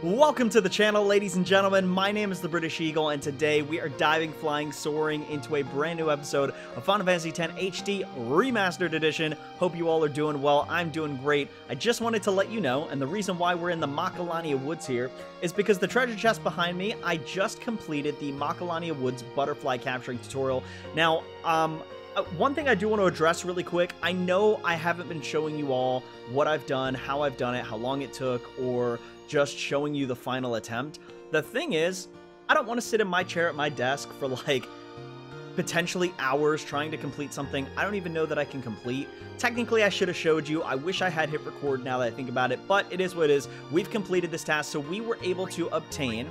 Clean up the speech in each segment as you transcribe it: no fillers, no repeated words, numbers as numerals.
Welcome to the channel, ladies and gentlemen. My name is the British Eagle, and today we are diving, flying, soaring into a brand new episode of Final Fantasy X HD Remastered Edition. Hope you all are doing well. I'm doing great. I just wanted to let you know, and the reason why we're in the Macalania Woods here is because the treasure chest behind me, I just completed the Macalania Woods butterfly capturing tutorial. Now, one thing I do want to address really quick, I know I haven't been showing you all what I've done, how I've done it, how long it took, or just showing you the final attempt. The thing is, I don't want to sit in my chair at my desk for like potentially hours trying to complete something I don't even know that I can complete. Technically, I should have showed you. I wish I had hit record now that I think about it, but it is what it is. We've completed this task, so we were able to obtain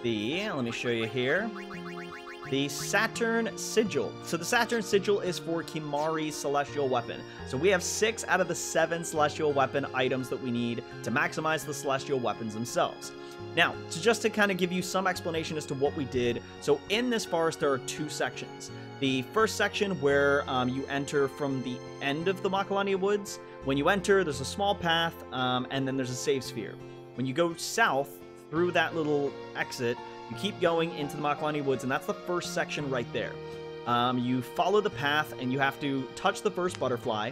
the, let me show you here, the Saturn Sigil. So the Saturn Sigil is for Khimari's Celestial Weapon. So we have 6 out of the 7 Celestial Weapon items that we need to maximize the Celestial Weapons themselves. Now, just to kind of give you some explanation as to what we did, so in this forest there are 2 sections. The first section where you enter from the end of the Macalania Woods. When you enter, there's a small path, and then there's a save sphere. When you go south through that little exit, you keep going into the Macalania Woods, and that's the first section right there. You follow the path, and you have to touch the first butterfly.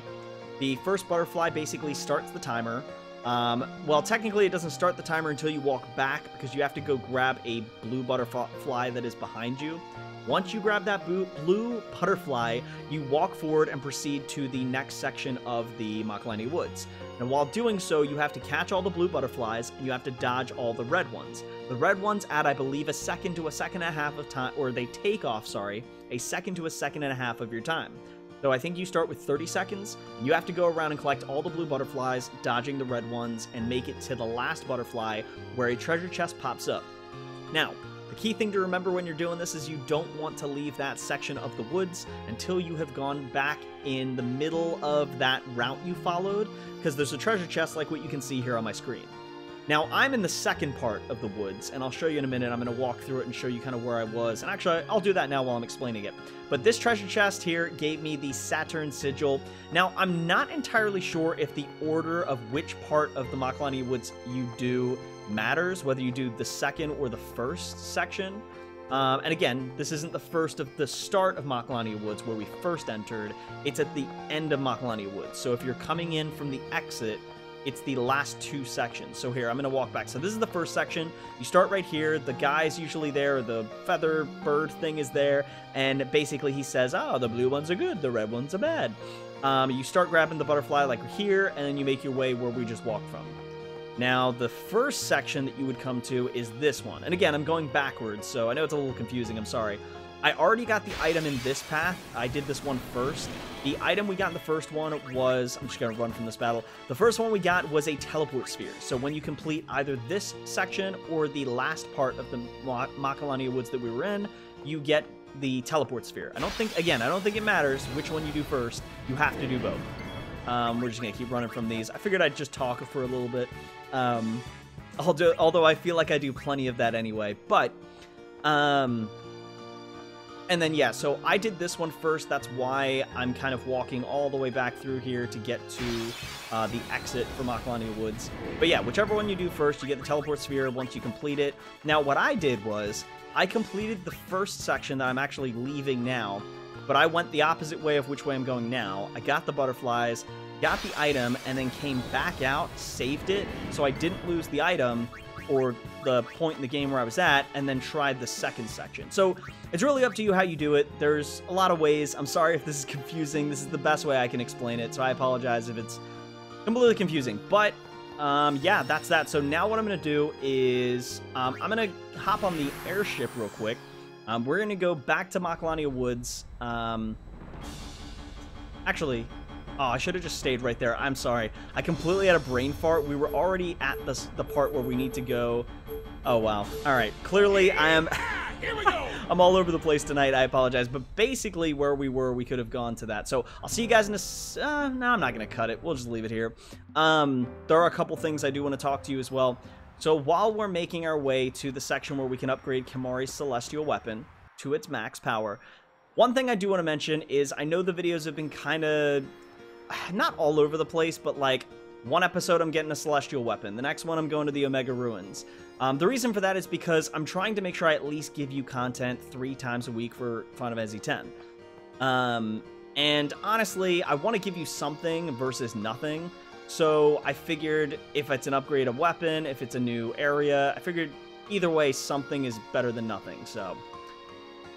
The first butterfly basically starts the timer. Well, technically, it doesn't start the timer until you walk back, because you have to go grab a blue butterfly that is behind you. Once you grab that blue butterfly, you walk forward and proceed to the next section of the Macalania Woods. And while doing so, you have to catch all the blue butterflies, and you have to dodge all the red ones. The red ones add, I believe, a second to a second and a half of time, or they take off, sorry, a second to a second and a half of your time. So I think you start with 30 seconds, and you have to go around and collect all the blue butterflies, dodging the red ones, and make it to the last butterfly, where a treasure chest pops up. Now, the key thing to remember when you're doing this is you don't want to leave that section of the woods until you have gone back in the middle of that route you followed, because there's a treasure chest like what you can see here on my screen. Now, I'm in the second part of the woods, and I'll show you in a minute. I'm going to walk through it and show you kind of where I was. And actually, I'll do that now while I'm explaining it. But this treasure chest here gave me the Saturn Sigil. Now, I'm not entirely sure if the order of which part of the Macalania Woods you do matters, whether you do the second or the first section. And again, this isn't the first of the start of Macalania Woods where we first entered. It's at the end of Macalania Woods. So if you're coming in from the exit, it's the last 2 sections. So here, I'm going to walk back. So this is the first section. You start right here. The guy's usually there. The feather bird thing is there. And basically he says, oh, the blue ones are good. The red ones are bad. You start grabbing the butterfly like here, and then you make your way where we just walked from. Now, the first section that you would come to is this one. And again, I'm going backwards, so I know it's a little confusing. I'm sorry. I already got the item in this path. I did this one first. The item we got in the first one was... I'm just going to run from this battle. The first one we got was a teleport sphere. So when you complete either this section or the last part of the Macalania Woods that we were in, you get the teleport sphere. I don't think it matters which one you do first. You have to do both. We're just going to keep running from these. I figured I'd just talk for a little bit. Although I feel like I do plenty of that anyway. But... and then, yeah, so I did this one first. That's why I'm kind of walking all the way back through here to get to the exit for Macalania Woods. But yeah, whichever one you do first, you get the teleport sphere once you complete it. Now, what I did was I completed the first section that I'm actually leaving now, but I went the opposite way of which way I'm going now. I got the butterflies, got the item, and then came back out, saved it, so I didn't lose the item or the point in the game where I was at, and then tried the second section. So it's really up to you how you do it. There's a lot of ways. I'm sorry if this is confusing. This is the best way I can explain it, so I apologize if it's completely confusing. But yeah, that's that. So now what I'm going to do is I'm going to hop on the airship real quick. We're going to go back to Macalania Woods. Actually... Oh, I should have just stayed right there. I'm sorry. I completely had a brain fart. We were already at the part where we need to go. Oh, wow. All right. Clearly, I am... Here we go. I'm all over the place tonight. I apologize. But basically, where we were, we could have gone to that. So, I'll see you guys in a... no, I'm not going to cut it. We'll just leave it here. There are a couple things I do want to talk to you as well. So, while we're making our way to the section where we can upgrade Khimari's Celestial Weapon to its max power, one thing I do want to mention is I know the videos have been kind of... not all over the place, but like One episode, I'm getting a Celestial Weapon. The next one, I'm going to the Omega Ruins. The reason for that is because I'm trying to make sure I at least give you content 3 times a week for Final Fantasy X. And honestly, I want to give you something versus nothing. So I figured if it's an upgraded weapon, if it's a new area, I figured either way, something is better than nothing. So,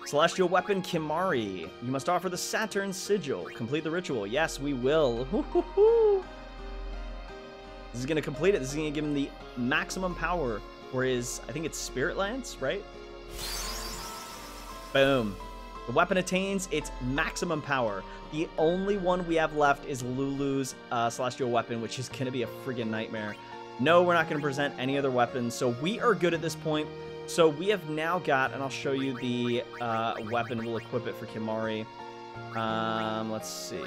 Celestial Weapon Khimari. You must offer the Saturn Sigil. Complete the ritual. Yes, we will. This is going to complete it. This is going to give him the maximum power for his, I think it's Spirit Lance, right? Boom. The weapon attains its maximum power. The only one we have left is Lulu's Celestial Weapon, which is going to be a friggin' nightmare. No, we're not going to present any other weapons, so we are good at this point. So we have now got, and I'll show you the weapon. We'll equip it for Khimari. Let's see.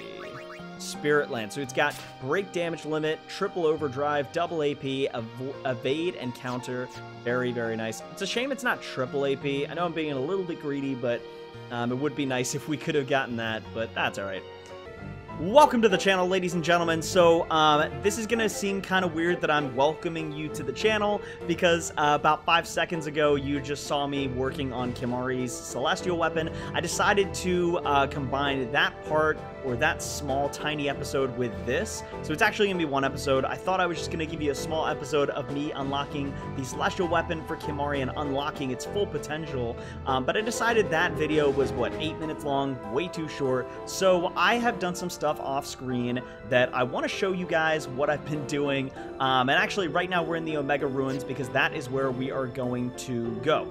Spirit Lance. So it's got break damage limit, triple overdrive, double AP, evade, and counter. Very, very nice. It's a shame it's not triple AP. I know I'm being a little bit greedy, but it would be nice if we could have gotten that, but that's all right. Welcome to the channel, ladies and gentlemen. So this is gonna seem kind of weird that I'm welcoming you to the channel because about 5 seconds ago you just saw me working on Khimari's Celestial Weapon. I decided to combine that part, or that small tiny episode, with this. So it's actually gonna be one episode. I thought I was just gonna give you a small episode of me unlocking the Celestial Weapon for Khimari and unlocking its full potential, but I decided that video was, what, 8 minutes long, way too short. So I have done some stuff off screen that I want to show you guys what I've been doing, and actually right now we're in the Omega Ruins because that is where we are going to go.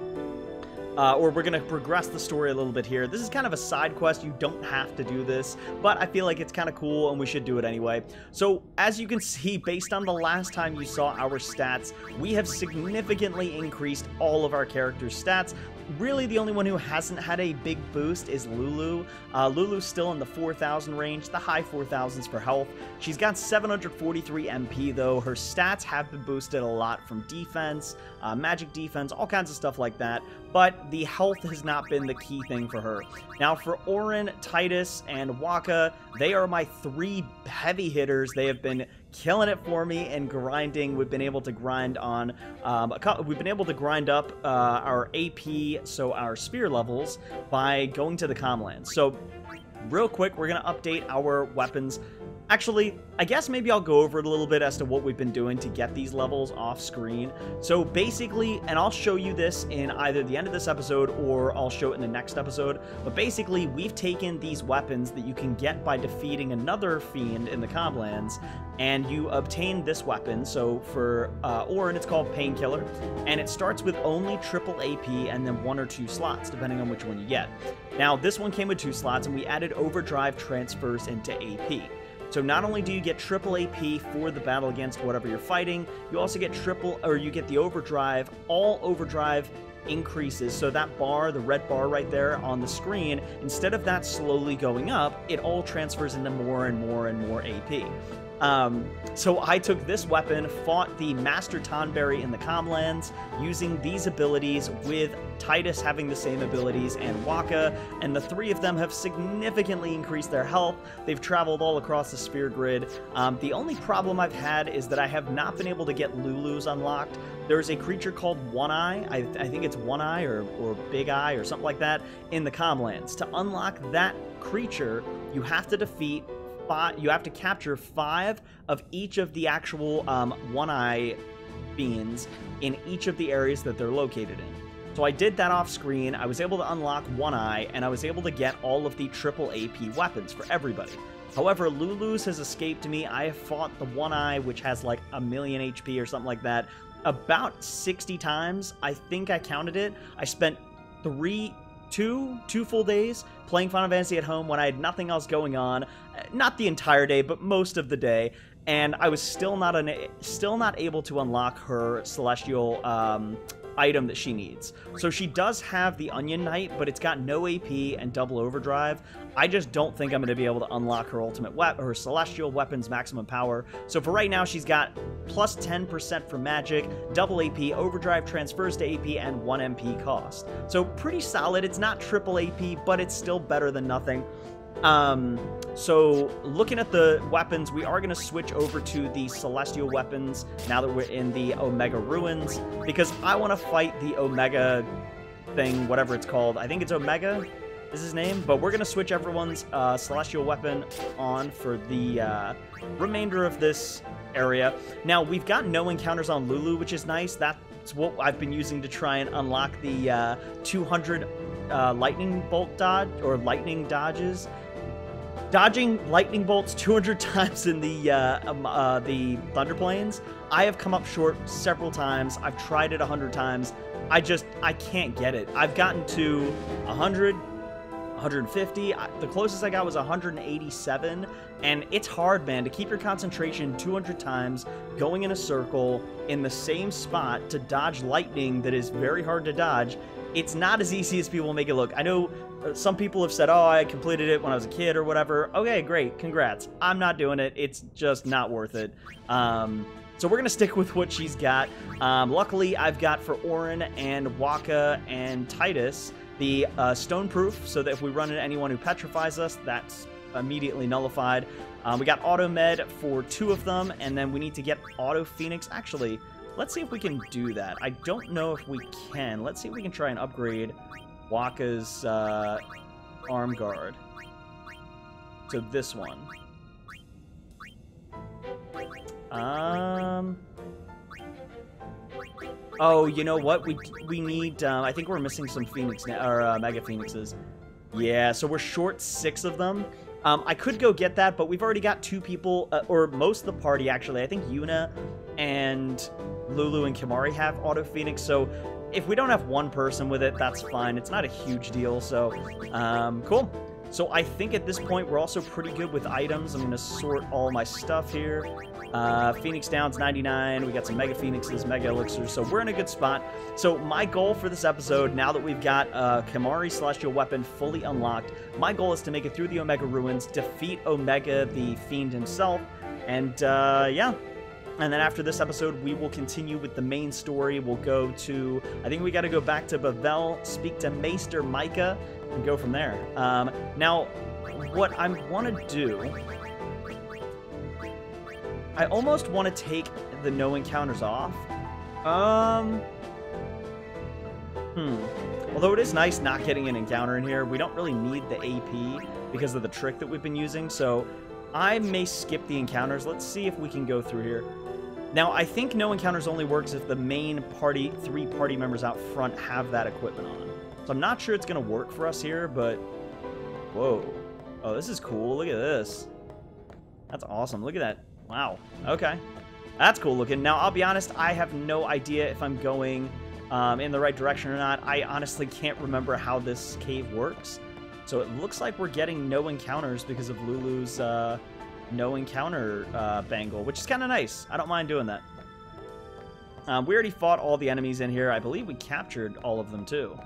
Or we're going to progress the story a little bit here. This is kind of a side quest. You don't have to do this, but I feel like it's kind of cool and we should do it anyway. So as you can see, based on the last time you saw our stats, we have significantly increased all of our characters' stats. Really, the only one who hasn't had a big boost is Lulu. Lulu's still in the 4,000 range, the high 4,000s for health. She's got 743 MP, though. Her stats have been boosted a lot from defense, magic defense, all kinds of stuff like that. But the health has not been the key thing for her. Now, for Auron, Titus, and Waka, they are my 3 heavy hitters. They have been killing it for me and grinding. We've been able to grind on we've been able to grind up our AP, so our spear levels, by going to the Comlands. So real quick, we're gonna update our weapons. Actually, I guess maybe I'll go over it a little bit as to what we've been doing to get these levels off screen. So basically, and I'll show you this in either the end of this episode or I'll show it in the next episode, but basically we've taken these weapons that you can get by defeating another fiend in the Comlands, and you obtain this weapon. So for Auron, it's called Painkiller, and it starts with only triple AP and then 1 or 2 slots, depending on which one you get. Now, this one came with 2 slots, and we added overdrive transfers into AP. So not only do you get triple AP for the battle against whatever you're fighting, you also get you get the overdrive. All overdrive increases, so that bar, the red bar right there on the screen, instead of that slowly going up, it all transfers into more and more and more AP. So I took this weapon, fought the Master Tonberry in the Comlands, using these abilities, with Titus having the same abilities and Waka, and the 3 of them have significantly increased their health. They've traveled all across the spear grid. The only problem I've had is that I have not been able to get Lulu's unlocked. There's a creature called One Eye, I think it's One Eye or Big Eye or something like that, in the Comlands. To unlock that creature, you have to defeat you have to capture 5 of each of the actual One Eye fiends in each of the areas that they're located in. So I did that off screen. I was able to unlock One Eye, and I was able to get all of the triple AP weapons for everybody. However, Lulu's has escaped me. I have fought the One Eye, which has like 1,000,000 HP or something like that, about 60 times. I think I counted it. I spent two full days playing Final Fantasy at home when I had nothing else going on. Not the entire day, but most of the day. And I was still not able to unlock her celestial item that she needs. So she does have the Onion Knight, but it's got no AP and double overdrive. I just don't think I'm going to be able to unlock her ultimate weapon, her celestial weapon's maximum power. So for right now, she's got plus 10% for magic, double AP, overdrive transfers to AP, and 1 MP cost. So pretty solid. It's not triple AP, but it's still better than nothing. So looking at the weapons, we are going to switch over to the celestial weapons now that we're in the Omega Ruins, because I want to fight the Omega thing, whatever it's called. I think it's Omega is his name, but we're going to switch everyone's celestial weapon on for the remainder of this area. Now, we've got no encounters on Lulu, which is nice. That's what I've been using to try and unlock the 200 lightning bolt dodge, or lightning dodges. Dodging lightning bolts 200 times in the Thunder Plains. I have come up short several times. I've tried it 100 times. I can't get it. I've gotten to 100, 150. The closest I got was 187. And it's hard, man, to keep your concentration 200 times, going in a circle in the same spot to dodge lightning that is very hard to dodge. It's not as easy as people make it look. I know some people have said, oh, I completed it when I was a kid or whatever. Okay, great. Congrats. I'm not doing it. It's just not worth it. So we're going to stick with what she's got. Luckily, I've got for Orin and Waka and Titus the stone proof, so that if we run into anyone who petrifies us, that's immediately nullified. We got auto med for 2 of them, and then we need to get auto phoenix. Actually, let's see if we can do that. I don't know if we can. Let's see if we can try and upgrade Waka's arm guard to this one. Oh, you know what? We need. I think we're missing some phoenix or mega phoenixes. Yeah, so we're short 6 of them. I could go get that, but we've already got 2 people, or most of the party actually. I think Yuna and Lulu and Khimari have auto phoenix, so if we don't have one person with it, that's fine. It's not a huge deal, so cool. So I think at this point we're also pretty good with items. I'm going to sort all my stuff here. Phoenix Down's 99. We got some Mega Phoenixes, Mega Elixirs, so we're in a good spot. So my goal for this episode, now that we've got Khimari Celestial Weapon fully unlocked, my goal is to make it through the Omega Ruins, defeat Omega the Fiend himself, and yeah. And then after this episode, we will continue with the main story. We'll go to, I think we got to go back to Bavel, speak to Maester Mika, and go from there. Now, what I want to do, I almost want to take the no encounters off. Although it is nice not getting an encounter in here, we don't really need the AP because of the trick that we've been using, so I may skip the encounters. Let's see if we can go through here. Now, I think no encounters only works if the main party, 3 party members out front have that equipment on. So I'm not sure it's going to work for us here, but... Whoa. Oh, this is cool. Look at this. That's awesome. Look at that. Wow. Okay. That's cool looking. Now, I'll be honest, I have no idea if I'm going in the right direction or not. I honestly can't remember how this cave works. So it looks like we're getting no encounters because of Lulu's no encounter bangle, which is kind of nice. I don't mind doing that. We already fought all the enemies in here. I believe we captured all of them too.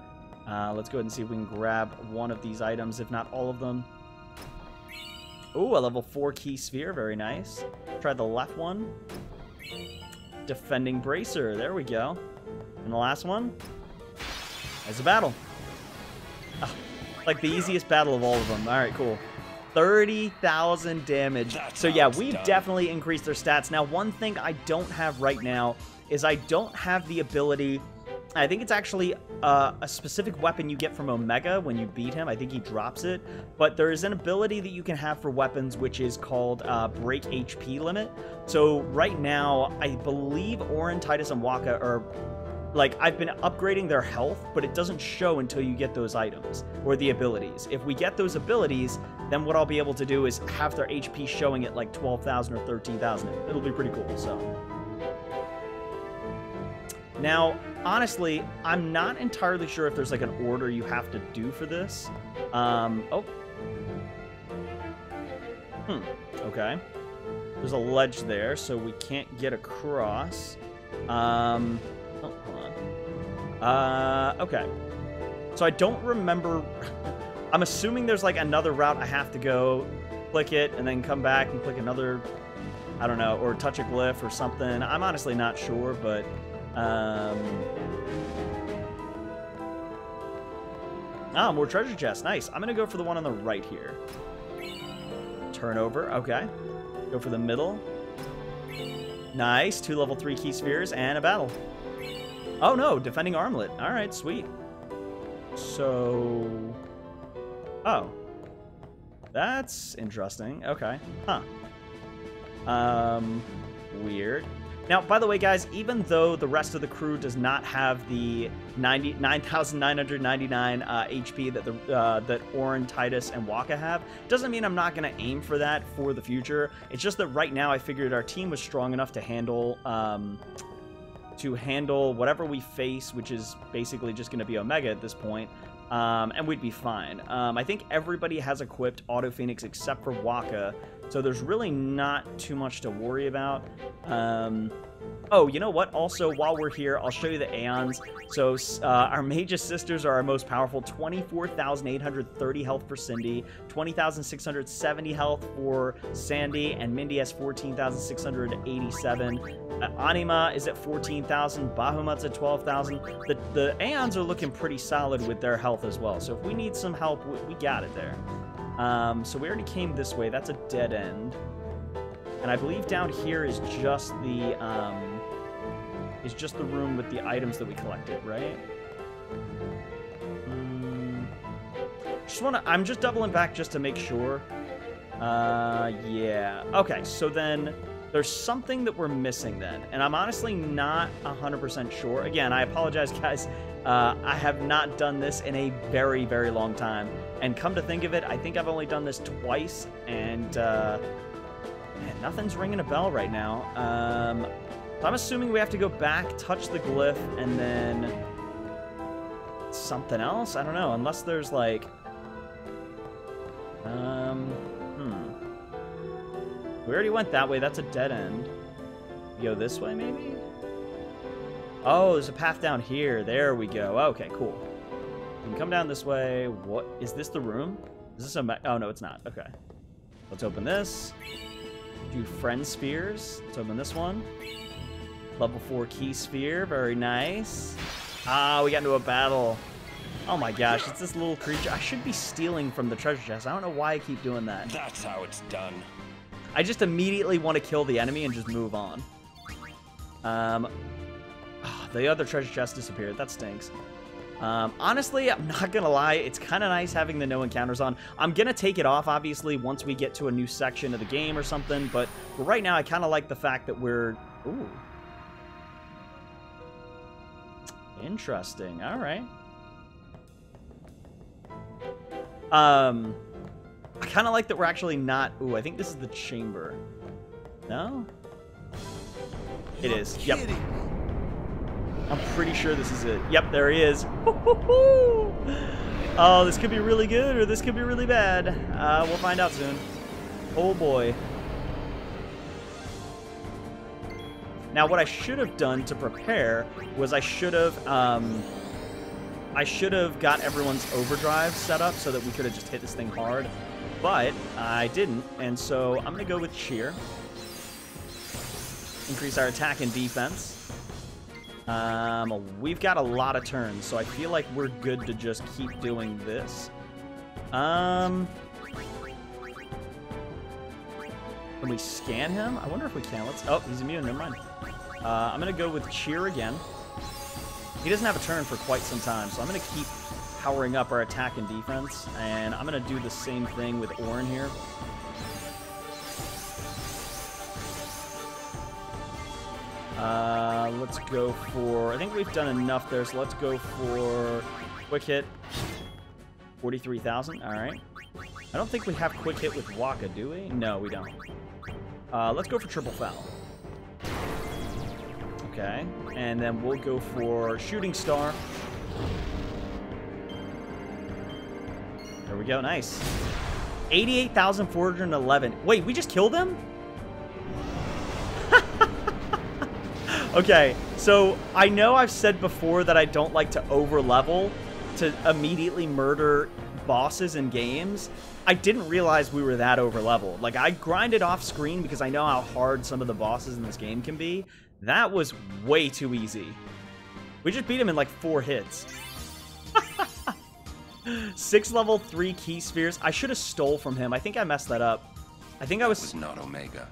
Let's go ahead and see if we can grab one of these items, if not all of them. Ooh, a level 4 key sphere. Very nice. Try the left one. Defending bracer. There we go. And the last one is a battle. Like the easiest battle of all of them. All right, cool. 30,000 damage. So yeah, we've definitely increased their stats. Now, one thing I don't have right now is I don't have the ability... I think it's actually a specific weapon you get from Omega when you beat him. I think he drops it. But there is an ability that you can have for weapons, which is called Break HP Limit. So right now, I believe Orin, Titus, and Waka are... Like, I've been upgrading their health, but it doesn't show until you get those items, or the abilities. If we get those abilities, then what I'll be able to do is have their HP showing at like 12,000 or 13,000. It'll be pretty cool, so... Now, honestly, I'm not entirely sure if there's like an order you have to do for this. Okay. There's a ledge there, so we can't get across. Oh, hold on. Okay. So I don't remember... I'm assuming there's like another route I have to go, click it, and then come back and click another... I don't know, or touch a glyph or something. I'm honestly not sure, but... Ah, more treasure chests. Nice. I'm going to go for the one on the right here. Turn over. Okay. Go for the middle. Nice. 2 level 3 key spheres and a battle. Oh, no. Defending armlet. All right. Sweet. So... Oh. That's interesting. Okay. Huh. Weird. Now, by the way, guys, even though the rest of the crew does not have the 9,999 HP that Orin, Titus, and Waka have, doesn't mean I'm not going to aim for that for the future. It's just that right now I figured our team was strong enough to handle whatever we face, which is basically just going to be Omega at this point, and we'd be fine. I think everybody has equipped Auto Phoenix except for Waka, so there's really not too much to worry about. Oh, you know what? Also, while we're here, I'll show you the Aeons. So, our Mage's Sisters are our most powerful. 24,830 health for Cindy, 20,670 health for Sandy, and Mindy has 14,687. Anima is at 14,000, Bahamut's at 12,000. The Aeons are looking pretty solid with their health as well. So if we need some help, we got it there. So we already came this way. That's a dead end. And I believe down here is just the room with the items that we collected, right? I'm just doubling back just to make sure. Yeah. Okay, so then there's something that we're missing then, and I'm honestly not 100% sure. Again, I apologize, guys. I have not done this in a very, very long time, and come to think of it, I think I've only done this twice, and man, nothing's ringing a bell right now. So I'm assuming we have to go back, touch the glyph, and then something else? I don't know, unless there's like... We already went that way. That's a dead end. Go this way, maybe? Oh, there's a path down here. There we go. Okay, cool. We can come down this way. What? Is this the room? Is this a... Oh, no, it's not. Okay. Let's open this. Do friend spheres. Let's open this one. Level 4 key sphere. Very nice. Ah, we got into a battle. Oh my gosh, it's this little creature. I should be stealing from the treasure chest. I don't know why I keep doing that. That's how it's done. I just immediately want to kill the enemy and just move on. The other treasure chest disappeared. That stinks. Honestly, I'm not gonna lie. It's kind of nice having the no encounters on. I'm gonna take it off, obviously, once we get to a new section of the game or something. But for right now, I kind of like the fact that we're... Ooh. Interesting. All right. I kind of like that we're actually not... Ooh, I think this is the chamber. No? It is. Yep. I'm pretty sure this is it. Yep, there he is. Oh, this could be really good or this could be really bad. We'll find out soon. Oh, boy. Now, what I should have done to prepare was I should have got everyone's overdrive set up so that we could have just hit this thing hard. But I didn't, and so I'm going to go with cheer. Increase our attack and defense. We've got a lot of turns, so I feel like we're good to just keep doing this. Can we scan him? I wonder if we can. Let's... Oh, he's immune. Never mind. I'm going to go with cheer again. He doesn't have a turn for quite some time, so I'm going to keep powering up our attack and defense, and I'm going to do the same thing with Orin here. Let's go for... I think we've done enough there, so let's go for quick hit. 43,000, all right. I don't think we have quick hit with Waka, do we? No, we don't. Let's go for triple foul. Okay, and then we'll go for shooting star. There we go, nice. 88,411. Wait, we just killed him? Okay, so I know I've said before that I don't like to over-level to immediately murder bosses in games. I didn't realize we were that over-leveled. Like, I grinded off screen because I know how hard some of the bosses in this game can be. That was way too easy. We just beat him in like 4 hits. 6 level 3 key spheres. I should have stole from him. I think I messed that up. I think I was... That was not Omega.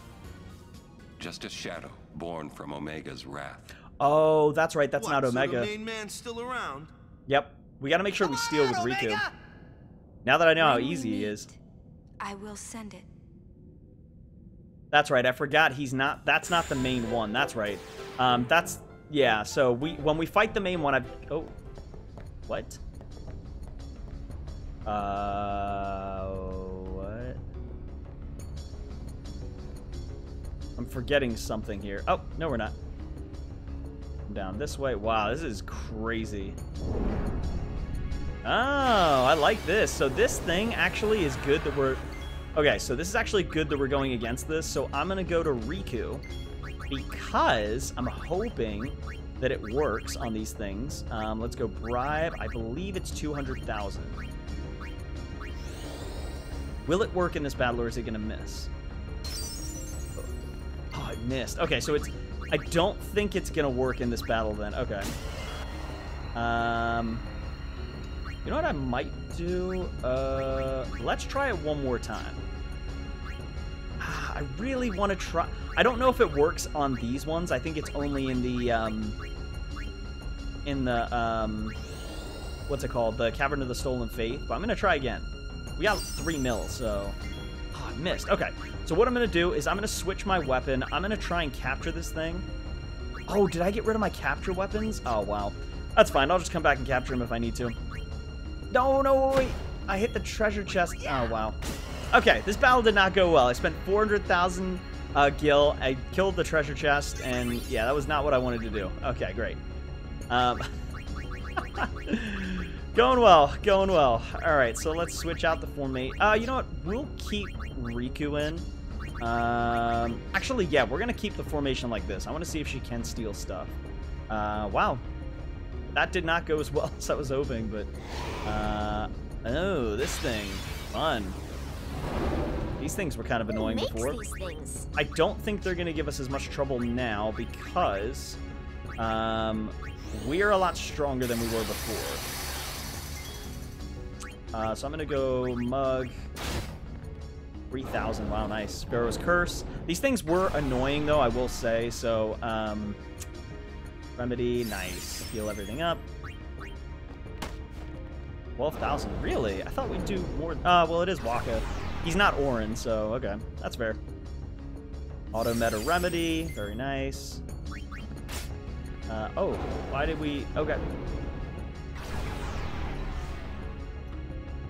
Just a shadow born from Omega's wrath. Oh, that's right. That's not So Omega. the main man's still around? Yep. We got to make sure we steal with Riku. Now that I know how easy he is. I will send it. That's right. I forgot he's not... That's not the main one. That's right. That's... Yeah, so when we fight the main one, I've... Oh. What? What? I'm forgetting something here. Oh, no, we're not. Down this way. Wow, this is crazy. Oh, I like this. So this thing actually is good that we're... Okay, so this is actually good that we're going against this. So I'm going to go to Riku because I'm hoping that it works on these things. Let's go bribe. I believe it's 200,000. Will it work in this battle, or is it going to miss? Oh, it missed. Okay, so it's... I don't think it's going to work in this battle then. Okay. You know what I might do? Let's try it one more time. I really want to try... I don't know if it works on these ones. I think it's only in the... what's it called? The Cavern of the Stolen Faith. But I'm going to try again. We got 3 mil, so... Oh, I missed. Okay. So what I'm going to do is I'm going to switch my weapon. I'm going to try and capture this thing. Oh, did I get rid of my capture weapons? Oh, wow. That's fine. I'll just come back and capture him if I need to. No, wait. I hit the treasure chest. Oh, wow. Okay, this battle did not go well. I spent 400,000 gil. I killed the treasure chest, and yeah, that was not what I wanted to do. Okay, great. Going well, going well. All right, so let's switch out the formation. You know what? We'll keep Riku in. Actually, yeah, we're going to keep the formation like this. I want to see if she can steal stuff. Wow. That did not go as well as I was hoping, but... oh, this thing. Fun. These things were kind of annoying before. I don't think they're going to give us as much trouble now because we are a lot stronger than we were before. So I'm going to go Mug. 3,000. Wow, nice. Pharaoh's Curse. These things were annoying, though, I will say. So, Remedy. Nice. Heal everything up. 12,000. Really? I thought we'd do more. Well, it is Waka. He's not Orin, so okay. That's fair. Auto Meta Remedy. Very nice. Oh, why did we... Okay.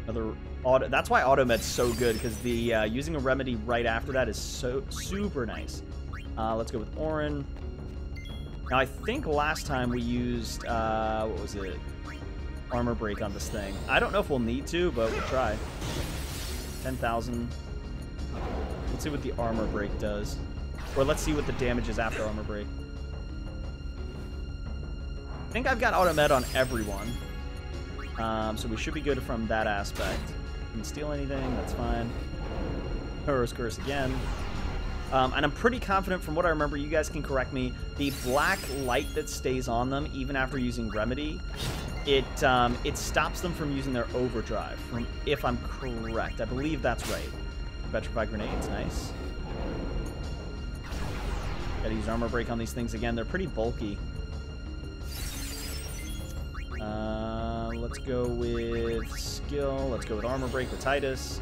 Another auto... That's why Auto Med's so good, because the using a remedy right after that is so super nice. Let's go with Orin. Now, I think last time we used... what was it? Armor break on this thing. I don't know if we'll need to, but we'll try. 10,000. Let's see what the armor break does. Or let's see what the damage is after armor break. I think I've got auto med on everyone. So we should be good from that aspect. Can steal anything, that's fine. Pharaoh's Curse again. And I'm pretty confident from what I remember, you guys can correct me, the black light that stays on them, even after using Remedy, it stops them from using their overdrive, if I'm correct. I believe that's right. Petrified Grenades, nice. Gotta use Armor Break on these things again. They're pretty bulky. Let's go with Skill. Let's go with Armor Break with Titus.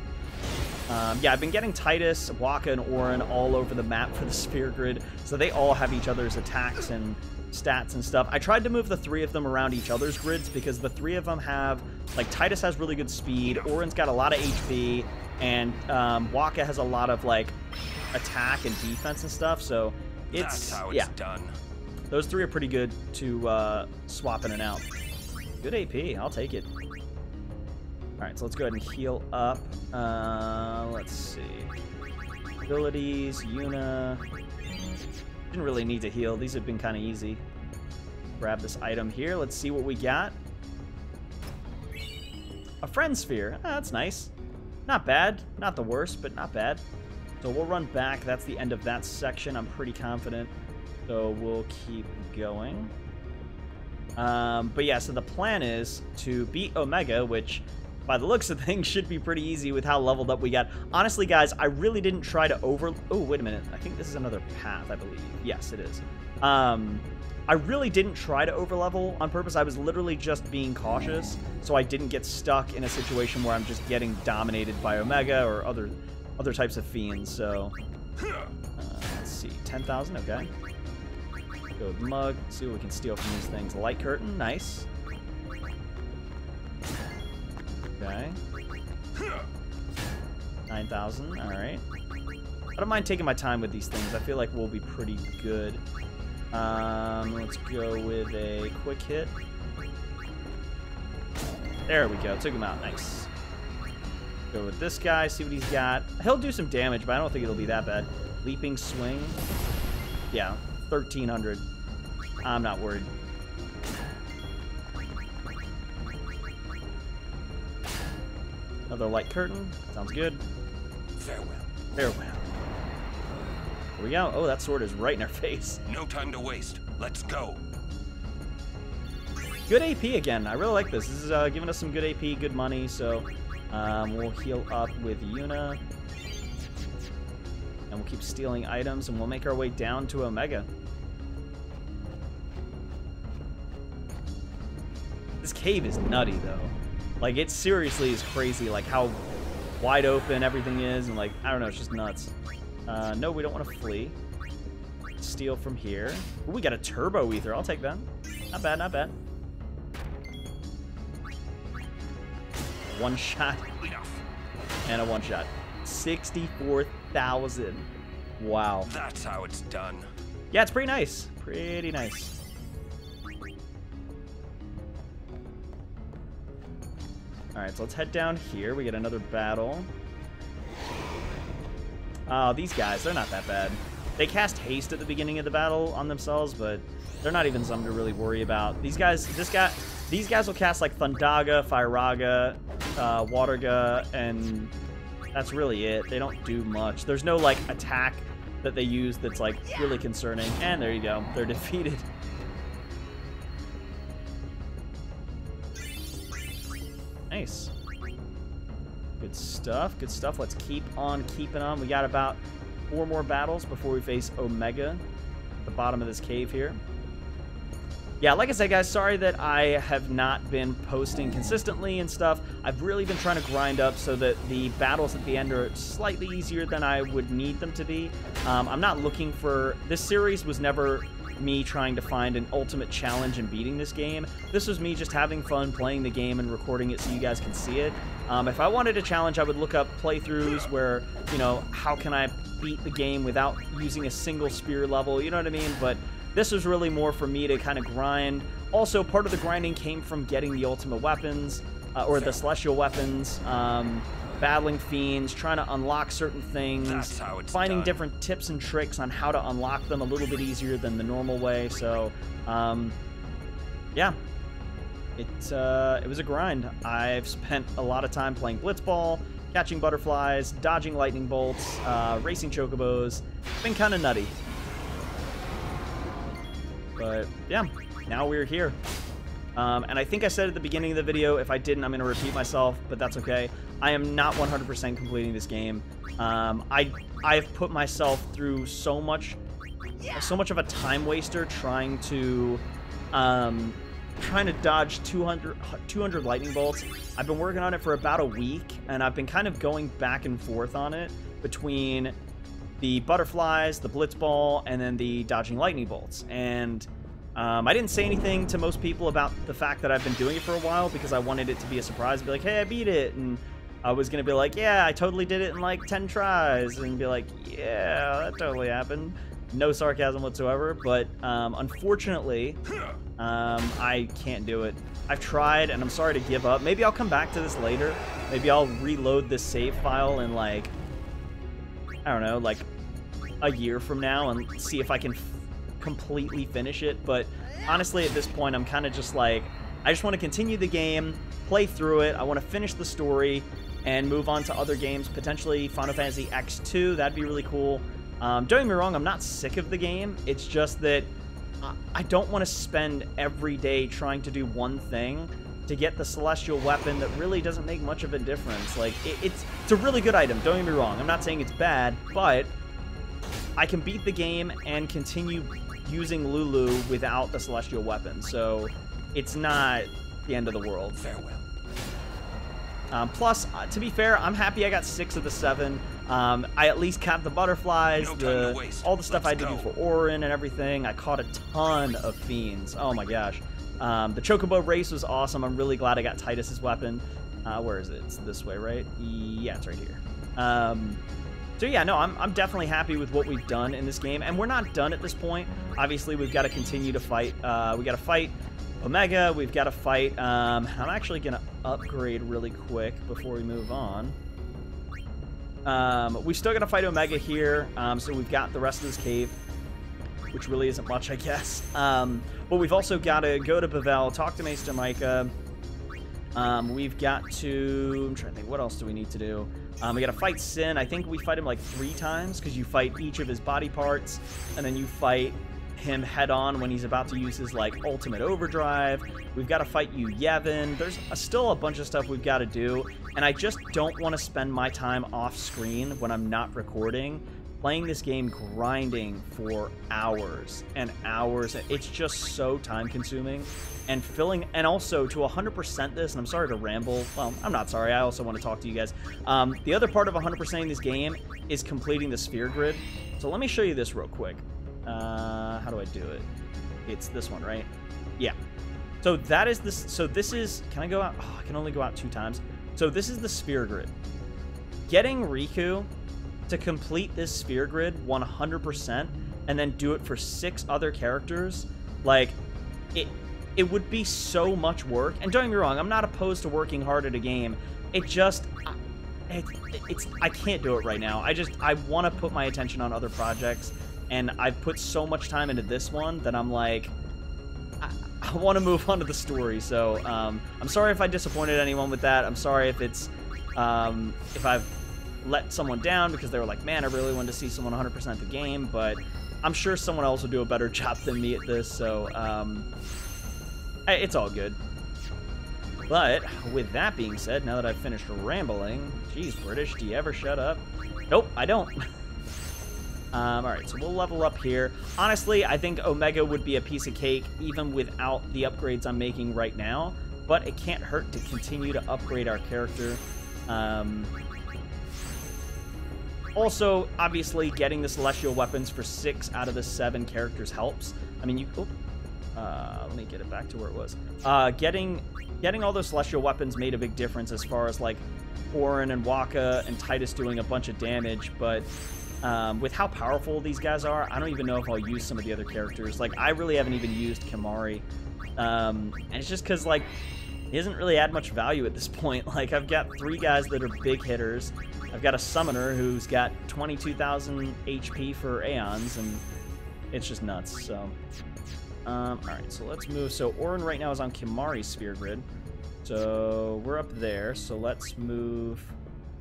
Yeah, I've been getting Titus, Waka, and Orin all over the map for the Sphere Grid, so they all have each other's attacks and stats and stuff. I tried to move the 3 of them around each other's grids because the 3 of them have, like, Titus has really good speed, Orin's got a lot of HP, and Waka has a lot of, like, attack and defense and stuff, so it's... That's how it's done. Those 3 are pretty good to swap in and out. Good AP, I'll take it. Alright, so let's go ahead and heal up. Let's see. Abilities, Yuna. Didn't really need to heal. These have been kind of easy. Grab this item here. Let's see what we got. A Friend Sphere. Oh, that's nice. Not bad. Not the worst, but not bad. So we'll run back. That's the end of that section. I'm pretty confident. So we'll keep going. But yeah, so the plan is to beat Omega, which by the looks of things, should be pretty easy with how leveled up we got. Honestly, guys, I really didn't try to Oh, wait a minute. I think this is another path, I believe. Yes, it is. I really didn't try to overlevel on purpose. I was literally just being cautious, so I didn't get stuck in a situation where I'm just getting dominated by Omega or other types of fiends. So, let's see. 10,000, okay. Go with Mug, see what we can steal from these things. Light Curtain, nice. Okay. 9,000, alright. I don't mind taking my time with these things. I feel like we'll be pretty good. Let's go with a quick hit. There we go, took him out, nice. Go with this guy, see what he's got. He'll do some damage, but I don't think it'll be that bad. Leaping Swing. Yeah, 1,300. I'm not worried. Another Light Curtain. Sounds good. Farewell. Farewell. Here we go. Oh, that sword is right in our face. No time to waste. Let's go. Good AP again. I really like this. This is giving us some good AP, good money. So we'll heal up with Yuna. And we'll keep stealing items, and we'll make our way down to Omega. This cave is nutty, though. Like, it seriously is crazy, like, how wide open everything is, and, like, I don't know, it's just nuts. No, we don't want to flee. Steal from here. Ooh, we got a turbo ether. I'll take that. Not bad, not bad. One shot. And a one shot. 64,000. Wow. That's how it's done. Yeah, it's pretty nice. Pretty nice. Alright, so let's head down here. We get another battle. Oh, these guys, they're not that bad. They cast haste at the beginning of the battle on themselves, but they're not even something to really worry about. These guys, these guys will cast like Thundaga, Firaga, Waterga, and that's really it. They don't do much. There's no like attack that they use that's like really concerning. And there you go. They're defeated. Nice. Good stuff. Good stuff. Let's keep on keeping on. We got about 4 more battles before we face Omega at the bottom of this cave here. Yeah, like I said, guys, sorry that I have not been posting consistently and stuff. I've really been trying to grind up so that the battles at the end are slightly easier than I would need them to be. I'm not looking for... This series was never me trying to find an ultimate challenge in beating this game. This was me just having fun playing the game and recording it so you guys can see it. If I wanted a challenge, I would look up playthroughs where, you know, how can I beat the game without using a single spear level, you know what I mean? But this was really more for me to kind of grind. Also, part of the grinding came from getting the ultimate weapons, or the celestial weapons, battling fiends, trying to unlock certain things, finding different tips and tricks on how to unlock them a little bit easier than the normal way. So, yeah, it was a grind. I've spent a lot of time playing Blitzball, catching butterflies, dodging lightning bolts, racing chocobos. It's been kind of nutty. But, yeah, now we're here. And I think I said at the beginning of the video, if I didn't, I'm going to repeat myself, but that's okay. I am not 100% completing this game. I've put myself through so much of a time waster trying to dodge 200 lightning bolts. I've been working on it for about a week, and I've been kind of going back and forth on it between the butterflies, the blitzball, and then the dodging lightning bolts. And I didn't say anything to most people about the fact that I've been doing it for a while because I wanted it to be a surprise, be like, hey, I beat it. And I was going to be like, yeah, I totally did it in like 10 tries, and be like, yeah, that totally happened. No sarcasm whatsoever, but unfortunately, I can't do it. I've tried, and I'm sorry to give up. Maybe I'll come back to this later. Maybe I'll reload this save file in like, I don't know, like a year from now and see if I can completely finish it. But honestly, at this point, I'm kind of just like, I just want to continue the game, play through it. I want to finish the story and move on to other games, potentially Final Fantasy X2. That'd be really cool. Don't get me wrong, I'm not sick of the game. It's just that I don't want to spend every day trying to do one thing to get the celestial weapon that really doesn't make much of a difference. Like, it's a really good item, don't get me wrong. I'm not saying it's bad, but I can beat the game and continue using Lulu without the celestial weapon, so it's not the end of the world. Farewell. Plus, to be fair, I'm happy I got 6 of the 7. I at least caught the butterflies, all the stuff I had to do for Orin and everything. I caught a ton of fiends. Oh my gosh. The Chocobo race was awesome. I'm really glad I got Titus's weapon. Where is it? It's this way, right? Yeah, it's right here. So yeah, no, I'm definitely happy with what we've done in this game, and we're not done at this point. Obviously, we've got to continue to fight. We got to fight Omega. We've got to fight. I'm actually gonna upgrade really quick before we move on. We still got to fight Omega here, so we've got the rest of this cave, which really isn't much, I guess. But we've also got to go to Bavel, talk to Maester Mika. We've got to... I'm trying to think, what else do we need to do? We got to fight Sin. I think we fight him like 3 times, because you fight each of his body parts, and then you fight him head-on when he's about to use his, like, ultimate overdrive. We've got to fight you, Yevon. There's still a bunch of stuff we've got to do, and I just don't want to spend my time off-screen when I'm not recording playing this game grinding for hours and hours. It's just so time-consuming. And also to 100% this, and I'm sorry to ramble. Well, I'm not sorry. I also want to talk to you guys. The other part of 100%ing this game is completing the sphere grid. So let me show you this real quick. How do I do it? It's this one, right? Yeah. So that is this. So this is. Can I go out? Oh, I can only go out 2 times. So this is the sphere grid. Getting Riku to complete this sphere grid 100% and then do it for 6 other characters, like it would be so much work. And don't get me wrong, I'm not opposed to working hard at a game. It just I can't do it right now. I want to put my attention on other projects, and I've put so much time into this one that I'm like, I want to move on to the story. So I'm sorry if I disappointed anyone with that. I'm sorry if it's if I've let someone down because they were like, man, I really wanted to see someone 100% the game, but I'm sure someone else will do a better job than me at this, so it's all good. But with that being said, now that I've finished rambling, geez, British, do you ever shut up? Nope, I don't. Alright, so we'll level up here. Honestly, I think Omega would be a piece of cake even without the upgrades I'm making right now, but it can't hurt to continue to upgrade our character. Also, obviously, getting the celestial weapons for 6 out of the 7 characters helps. I mean, let me get it back to where it was. Getting all those celestial weapons made a big difference as far as, like, Orin and Waka and Titus doing a bunch of damage, but with how powerful these guys are, I don't even know if I'll use some of the other characters. Like, I really haven't even used Khimari, and it's just because, like, he doesn't really add much value at this point. Like, I've got 3 guys that are big hitters. I've got a summoner who's got 22,000 HP for Aeons, and it's just nuts, so... Alright, so let's move. So Orin right now is on Khimari's sphere grid. So we're up there, so let's move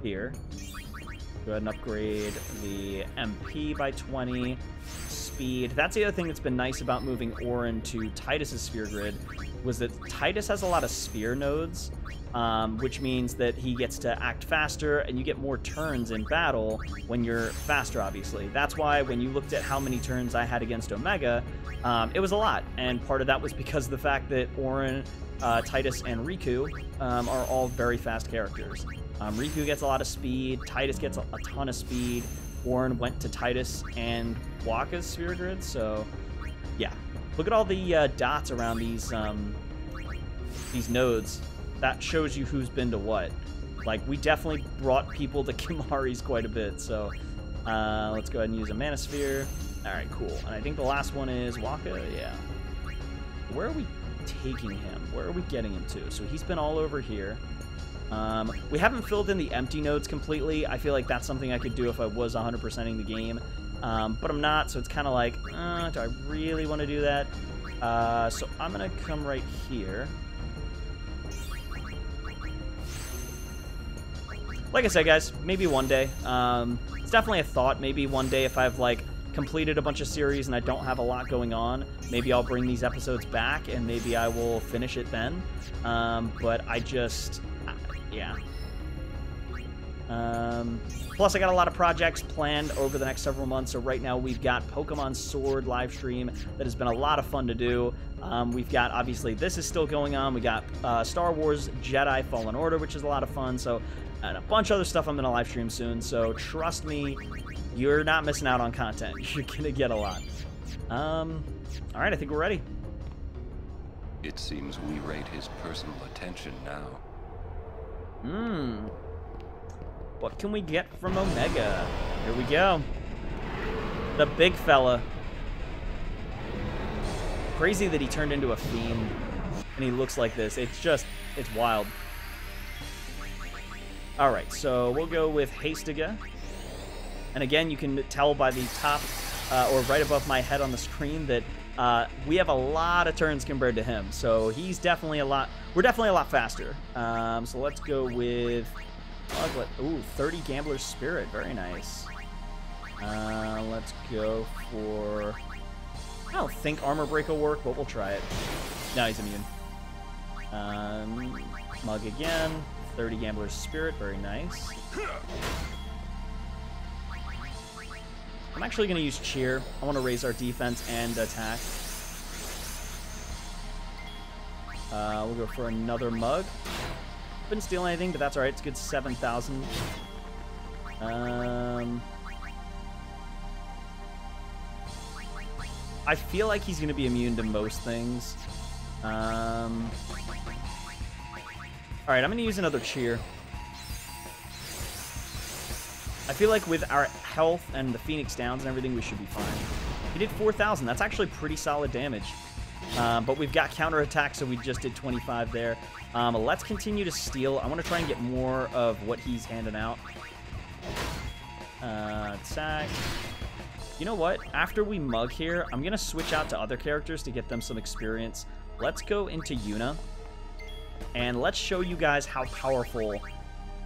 here. Go ahead and upgrade the MP by 20. Speed. That's the other thing that's been nice about moving Orin to Titus's sphere grid, was that Titus has a lot of spear nodes, which means that he gets to act faster, and you get more turns in battle when you're faster, obviously. That's why when you looked at how many turns I had against Omega, it was a lot, and part of that was because of the fact that Orin, Titus, and Riku are all very fast characters. Riku gets a lot of speed, Titus gets a ton of speed, Orin went to Titus and Waka's sphere grid, so yeah. Look at all the dots around these nodes. That shows you who's been to what. Like, we definitely brought people to Khimari's quite a bit, so let's go ahead and use a Mana Sphere. Alright, cool. And I think the last one is Waka, yeah. Where are we taking him? Where are we getting him to? So he's been all over here. We haven't filled in the empty nodes completely. I feel like that's something I could do if I was 100%ing the game. But I'm not, so it's kind of like, do I really want to do that? So I'm going to come right here. Like I said, guys, maybe one day. It's definitely a thought. Maybe one day if I have, like, completed a bunch of series and I don't have a lot going on, maybe I'll bring these episodes back and maybe I will finish it then. But I just, yeah. Plus, I got a lot of projects planned over the next several months. So right now, we've got Pokemon Sword live stream that has been a lot of fun to do. We've got, obviously, this is still going on. We got Star Wars Jedi Fallen Order, which is a lot of fun. So, and a bunch of other stuff I'm going to live stream soon. So trust me, you're not missing out on content. You're going to get a lot. All right, I think we're ready. It seems we rate his personal attention now. What can we get from Omega? Here we go. The big fella. Crazy that he turned into a fiend and he looks like this. It's just, it's wild. All right, so we'll go with Hastiga. And again, you can tell by the top or right above my head on the screen that we have a lot of turns compared to him. So he's definitely we're definitely a lot faster. So let's go with, ooh, 30 Gambler's Spirit, very nice. Let's go for, I don't think Armor Break will work, but we'll try it. No, he's immune. Mug again, 30 Gambler's Spirit, very nice. I'm actually going to use Cheer. I want to raise our defense and attack. We'll go for another Mug. Couldn't steal anything, but that's alright. It's good 7,000. I feel like he's going to be immune to most things. Alright, I'm going to use another Cheer. I feel like with our health and the Phoenix Downs and everything, we should be fine. He did 4,000. That's actually pretty solid damage. But we've got counterattack, so we just did 25 there. Let's continue to steal. I want to try and get more of what he's handing out. Attack. You know what? After we mug here, I'm going to switch out to other characters to get them some experience. Let's go into Yuna. And let's show you guys how powerful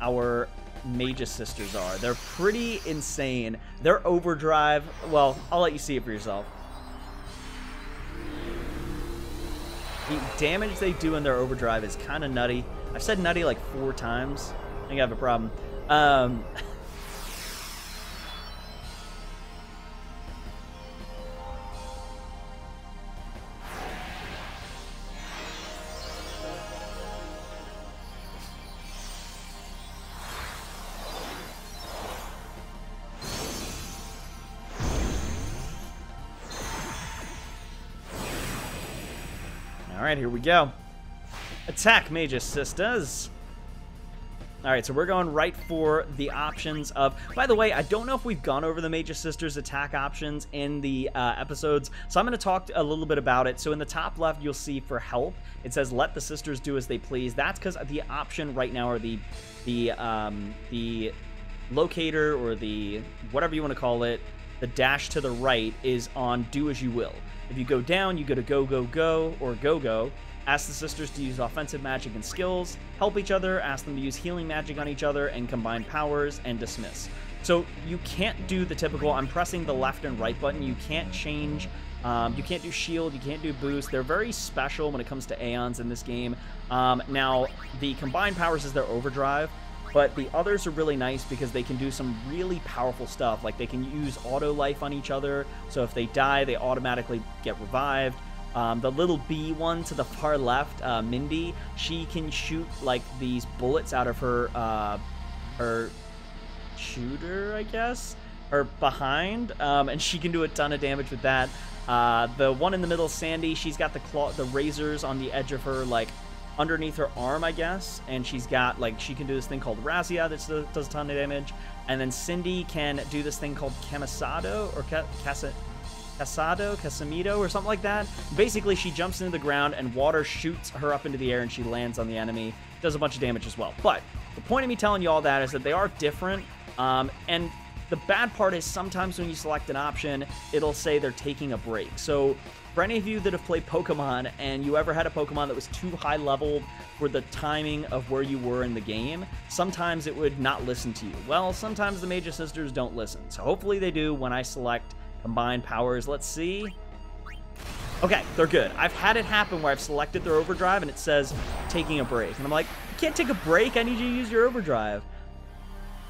our Mage's Sisters are. They're pretty insane. Their overdrive, well, I'll let you see it for yourself. The damage they do in their overdrive is kind of nutty. I've said nutty like 4 times. I think I have a problem. Alright, here we go. Attack, Mage's Sisters. Alright, so we're going right for the options of... By the way, I don't know if we've gone over the Mage's Sisters attack options in the episodes, so I'm going to talk a little bit about it. So in the top left, you'll see for help, it says, let the sisters do as they please. That's because the option right now, or the locator, or the whatever you want to call it, the dash to the right is on do as you will. If you go down, you go to go, go, go, or go, go. Ask the sisters to use offensive magic and skills, help each other, ask them to use healing magic on each other, and combine powers, and dismiss. So you can't do the typical, I'm pressing the left and right button, you can't change, you can't do shield, you can't do boost. They're very special when it comes to Aeons in this game. Now, the combined powers is their overdrive, but the others are really nice because they can do some really powerful stuff. Like they can use auto life on each other, so if they die, they automatically get revived. The little bee one to the far left, Mindy, she can shoot like these bullets out of her shooter, I guess, or behind, and she can do a ton of damage with that. The one in the middle, Sandy, she's got the razors on the edge of her, like underneath her arm, I guess, and she's got like, she can do this thing called Razia that does a ton of damage. And then Cindy can do this thing called Camisado or Casamito or something like that. Basically, she jumps into the ground and water shoots her up into the air and she lands on the enemy. Does a bunch of damage as well. But the point of me telling you all that is that they are different. And the bad part is sometimes when you select an option, it'll say they're taking a break. So for any of you that have played Pokemon and you ever had a Pokemon that was too high leveled for the timing of where you were in the game, sometimes it would not listen to you. Well, sometimes the Mage's Sisters don't listen. So hopefully they do when I select Combined powers, let's see. Okay, they're good. I've had it happen where I've selected their overdrive and it says taking a break. And I'm like, you can't take a break. I need you to use your overdrive.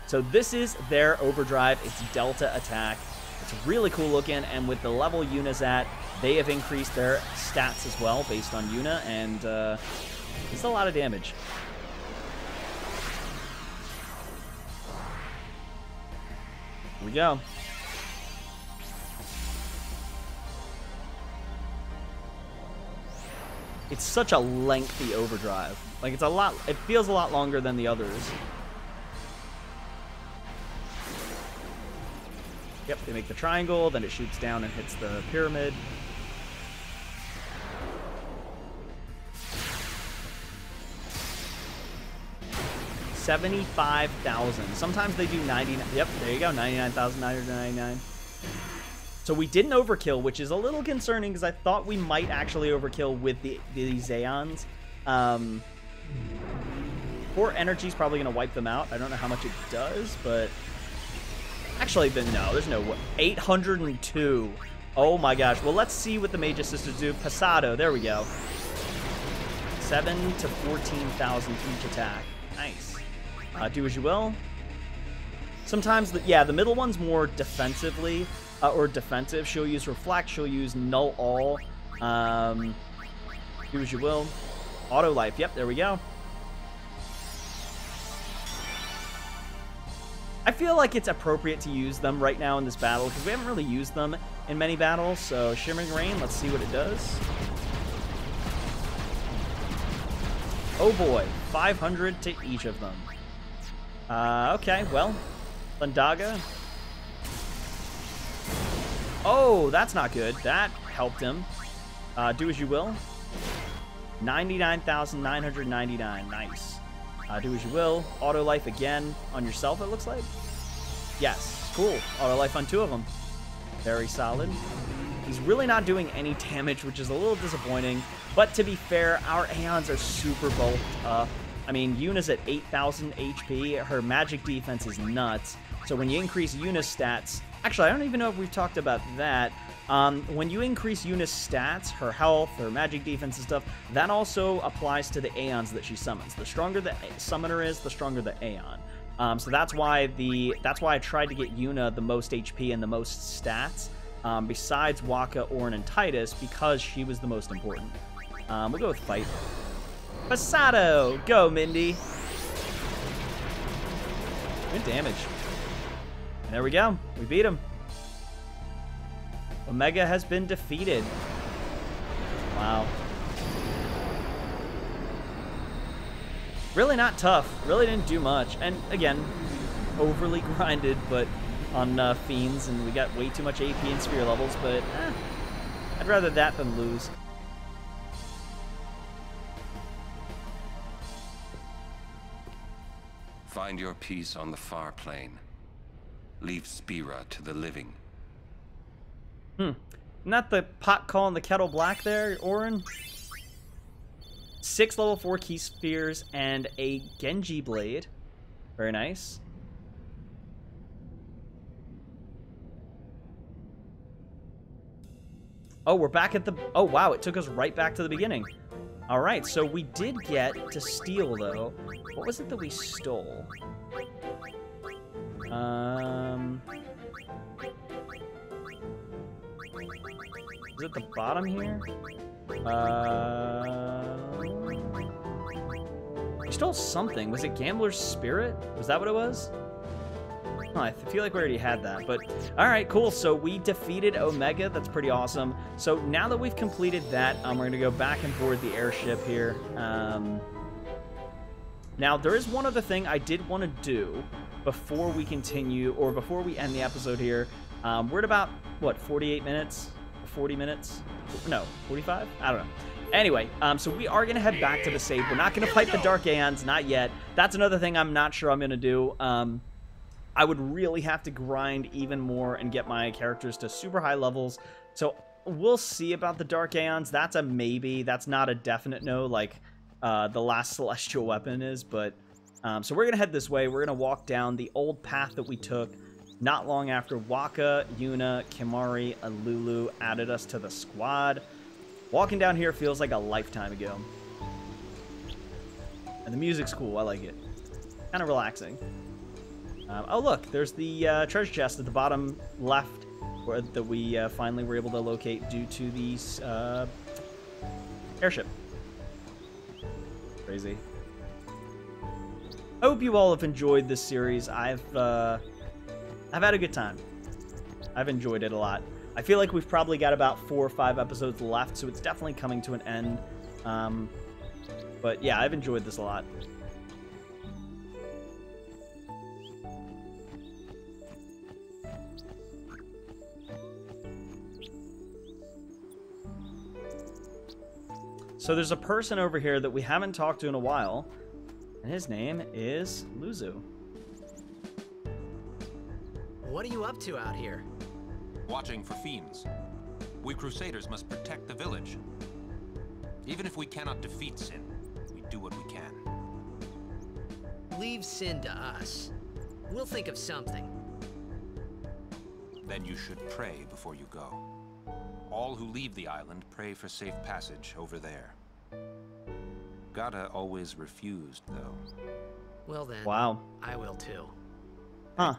So this is their overdrive. It's Delta attack. It's really cool looking. And with the level Yuna's at, they have increased their stats as well based on Yuna. And it's a lot of damage. Here we go. It's such a lengthy overdrive. Like, it feels a lot longer than the others. Yep, they make the triangle, then it shoots down and hits the pyramid. $75,000. Sometimes they do 99. Yep, there you go, 99,999. So we didn't overkill, which is a little concerning because I thought we might actually overkill with the Zeons. 4 energy is probably going to wipe them out. I don't know how much it does, but actually, no, there's no way. 802. Oh my gosh. Well, let's see what the Magus Sisters do. Pasado, there we go. 7 to 14,000 each attack. Nice. Do as you will. Sometimes, the middle one's more defensively. Or defensive. She'll use Reflect. She'll use Null All. Do as you will. Auto Life. Yep, there we go. I feel like it's appropriate to use them right now in this battle because we haven't really used them in many battles. So Shimmering Rain, let's see what it does. Oh boy, 500 to each of them. Okay, well, Thundaga. Oh, that's not good. That helped him. Do as you will. 99,999. Nice. Do as you will. Auto life again on yourself, it looks like. Yes. Cool. Auto life on 2 of them. Very solid. He's really not doing any damage, which is a little disappointing. But to be fair, our Aeons are super bulked up. I mean, Yuna's at 8,000 HP. Her magic defense is nuts. So when you increase Yuna's stats... Actually, I don't even know if we've talked about that. When you increase Yuna's stats, her health, her magic defense and stuff, that also applies to the Aeons that she summons. The stronger the summoner is, the stronger the Aeon. So that's why I tried to get Yuna the most HP and the most stats, besides Waka, Ornn, and Titus, because she was the most important. We'll go with Fight. Pasado! Go, Mindy! Good damage. And there we go. We beat him. Omega has been defeated. Wow. Really not tough. Really didn't do much. And again, overly grinded, but on Fiends, and we got way too much AP and Sphere levels, but I'd rather that than lose. Find your peace on the far plane. Leave Spira to the living. Not the pot calling the kettle black there, Ornn. 6 level 4 key spheres and a Genji blade. Very nice. Oh, we're back at the... Oh, wow, it took us right back to the beginning. All right, so we did get to steal, though. What was it that we stole? Is it the bottom here? We stole something. Was it Gambler's Spirit? Was that what it was? Oh, I feel like we already had that, but all right, cool. So we defeated Omega. That's pretty awesome. So now that we've completed that, we're going to go back and board the airship here. Now, there is one other thing I did want to do before we continue, or before we end the episode here. We're at about, what, 48 minutes? 40 minutes? No, 45? I don't know. Anyway, so we are going to head back to the save. We're not going to fight the Dark Aeons, not yet. That's another thing I'm not sure I'm going to do. I would really have to grind even more and get my characters to super high levels. So we'll see about the Dark Aeons. That's a maybe. That's not a definite no, like the last Celestial Weapon is. But so we're going to head this way. We're going to walk down the old path that we took Not long after, Waka, Yuna, Khimari, and Lulu added us to the squad. Walking down here feels like a lifetime ago. And the music's cool. I like it. Kind of relaxing. Oh, look. There's the treasure chest at the bottom left that we finally were able to locate due to the airship. Crazy. I hope you all have enjoyed this series. I've had a good time. I've enjoyed it a lot. I feel like we've probably got about 4 or 5 episodes left, so it's definitely coming to an end. But yeah, I've enjoyed this a lot. So there's a person over here that we haven't talked to in a while, and his name is Luzu. What are you up to out here? Watching for fiends. We Crusaders must protect the village. Even if we cannot defeat Sin, we do what we can. Leave Sin to us. We'll think of something. Then you should pray before you go. All who leave the island pray for safe passage over there. Gata always refused, though. Well then, Wow. I will too. Huh.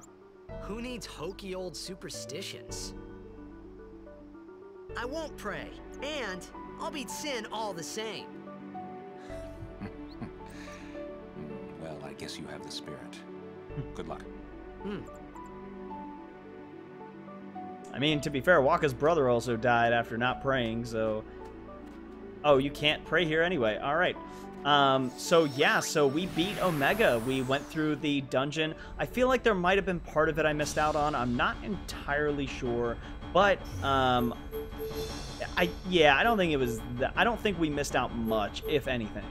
Who needs hokey old superstitions? I won't pray, and I'll beat Sin all the same. Well, I guess you have the spirit. Good luck. I mean, to be fair, Waka's brother also died after not praying, so... Oh, you can't pray here anyway. All right. So yeah, so we beat Omega. We went through the dungeon. I feel like there might have been part of it I missed out on. I'm not entirely sure, but I don't think it was I don't think we missed out much, if anything.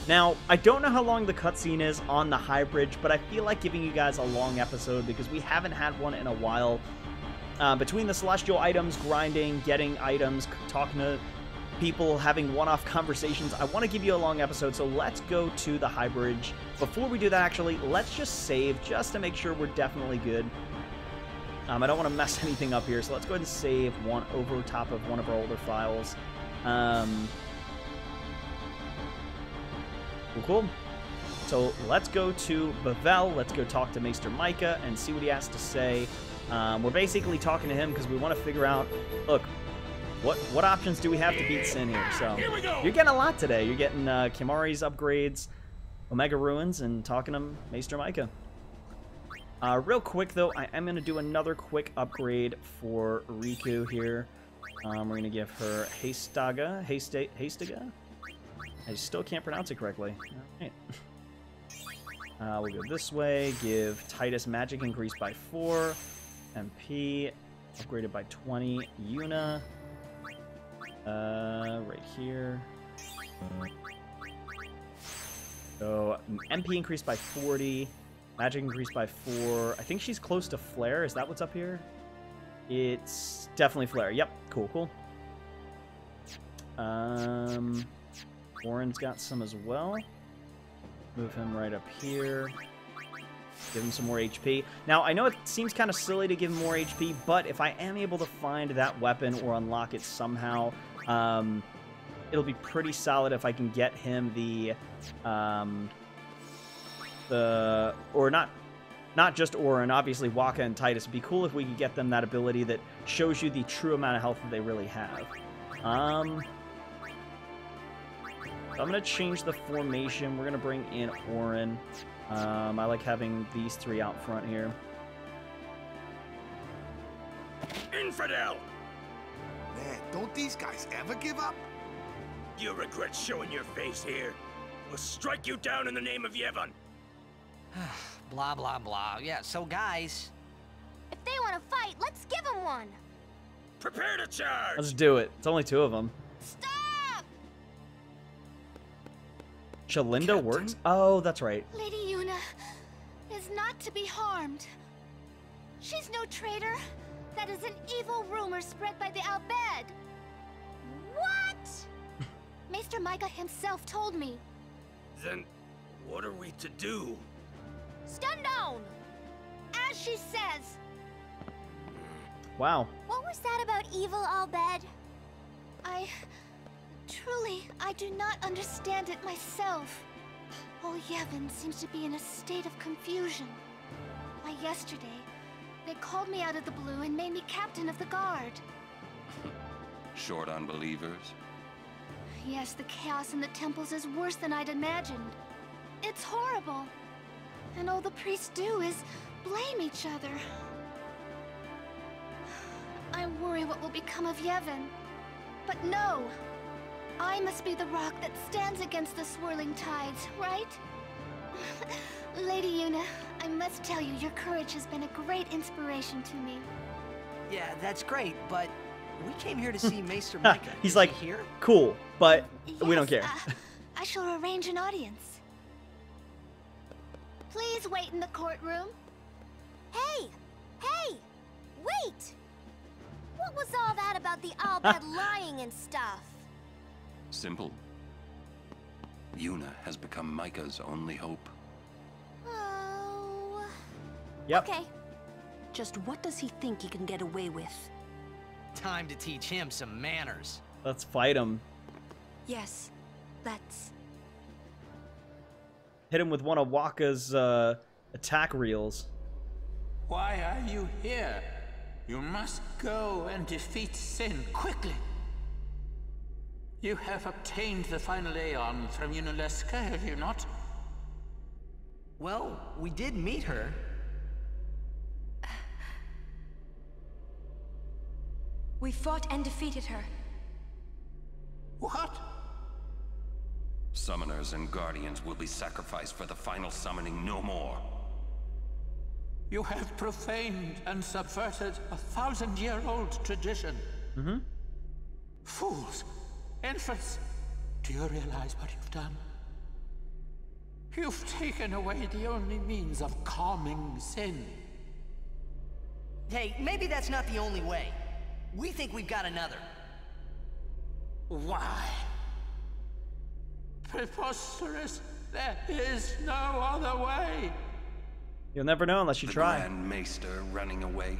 Now, I don't know how long the cutscene is on the high bridge, but I feel like giving you guys a long episode because we haven't had one in a while. Between the celestial items, grinding, getting items, talking to people, having one-off conversations, I want to give you a long episode, so let's go to the high bridge. Before we do that, actually, let's just save, just to make sure we're definitely good. I don't want to mess anything up here, so let's go ahead and save one over top of one of our older files. Cool. So let's go to Bavel, let's go talk to Maester Mika and see what he has to say. We're basically talking to him because we want to figure out, look, what options do we have to beat Sin here? So you're getting a lot today. You're getting Khimari's upgrades, Omega Ruins, and talking to Maester Mika. Real quick though, I am going to do another quick upgrade for Riku here. We're going to give her Hastaga. I still can't pronounce it correctly. All right. We'll go this way. Give Titus magic increase by 4. MP upgraded by 20. Yuna. Right here. So MP increased by 40. Magic increased by 4. I think she's close to Flare. Is that what's up here? It's definitely Flare. Yep. Cool. Warren's got some as well. Move him right up here. Give him some more HP. Now, I know it seems kind of silly to give him more HP, but if I am able to find that weapon or unlock it somehow, it'll be pretty solid if I can get him or not just Orin, obviously Waka and Titus. It'd be cool if we could get them that ability that shows you the true amount of health that they really have. I'm going to change the formation. We're going to bring in Orin. I like having these 3 out front here. Infidel! Man, don't these guys ever give up? You regret showing your face here. We'll strike you down in the name of Yevon. Blah, blah, blah. Yeah, so guys... If they want to fight, let's give them one. Prepare to charge! Let's do it. It's only 2 of them. Stop! Chalinda works? Oh, that's right. Lady Yuna is not to be harmed. She's no traitor. That is an evil rumor spread by the Al-Bed. What? Maester Mika himself told me. Then, what are we to do? Stand down! As she says, Wow. What was that about evil Albed? I do not understand it myself. All Yevon seems to be in a state of confusion. Why, yesterday, they called me out of the blue and made me captain of the guard. Short on believers? Yes, the chaos in the temples is worse than I'd imagined. It's horrible. And all the priests do is blame each other. I worry what will become of Yevon. But no! I must be the rock that stands against the swirling tides, right? Lady Yuna, I must tell you, your courage has been a great inspiration to me. Yeah, that's great, but we came here to see Maester Mika. He's Is like, he here? cool, but we don't Yes, care. I shall arrange an audience. Please wait in the courtroom. Hey! Hey! Wait! What was all that about the Albed lying and stuff? Simple. Yuna has become Mika's only hope. Oh... Yep. Okay. Just what does he think he can get away with? Time to teach him some manners. Let's fight him. Yes, let's. Hit him with one of Wakka's attack reels. Why are you here? You must go and defeat Sin quickly. You have obtained the final Aeon from Yunalesca, have you not? Well, we did meet her. We fought and defeated her. What? Summoners and guardians will be sacrificed for the final summoning no more. You have profaned and subverted a 1,000-year-old tradition. Mm-hmm. Fools! Infants! Do you realize what you've done? You've taken away the only means of calming Sin. Hey, maybe that's not the only way. We think we've got another. Why? Preposterous! There is no other way! You'll never know unless you The try. Grand Maester running away.